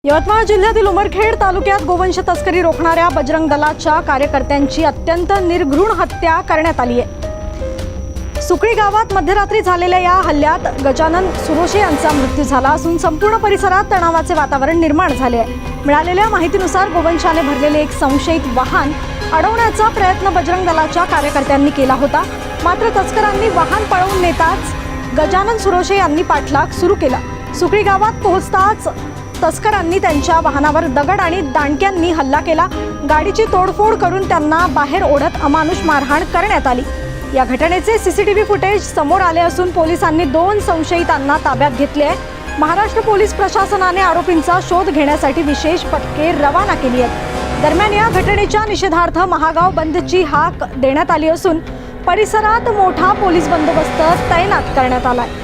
यवतमाळ जिल्ह्यातील उमरखेड तालुक्यात गोवंश तस्करी रोखणाऱ्या बजरंग दलाच्या कार्यकर्त्यांची अत्यंत निर्घृण हत्या करण्यात आली आहे। सुकळी गावात मध्यरात्री झालेल्या या हल्ल्यात गजानन सुरोशे यांचा मृत्यू झाला असून संपूर्ण परिसरात तणावाचे वातावरण निर्माण झाले आहे। मिळालेल्या माहितीनुसार गोवंशाने भरलेले एक संशयित वाहन अडवण्याचा प्रयत्न बजरंग दलाच्या कार्यकर्त्यांनी केला होता, मात्र तस्करांनी वाहन पळवून नेताच गजानन सुरोशे यांनी पाठलाग सुरू केला। सुकळी गावात पोहोचताच तस्करांनी त्यांच्या वाहनावर दगड आणि दांडक्यांनी हल्ला केला। गाडीची तोडफोड करून त्यांना बाहेर ओढत अमानुष मारहाण करण्यात आली। या घटनेचे सीसीटीव्ही फुटेज समोर आले असून पोलिसांनी 2 संशयितांना ताब्यात घेतले आहे। महाराष्ट्र पोलीस प्रशासनाने आरोपींचा शोध घेण्यासाठी विशेष पथके रवाना केली आहेत। दरम्यान या घटनेच्या निषेधार्थ महागाव बंदची हाक देण्यात आली असून परिसरात मोठा पोलीस बंदोबस्त तैनात करण्यात आला आहे।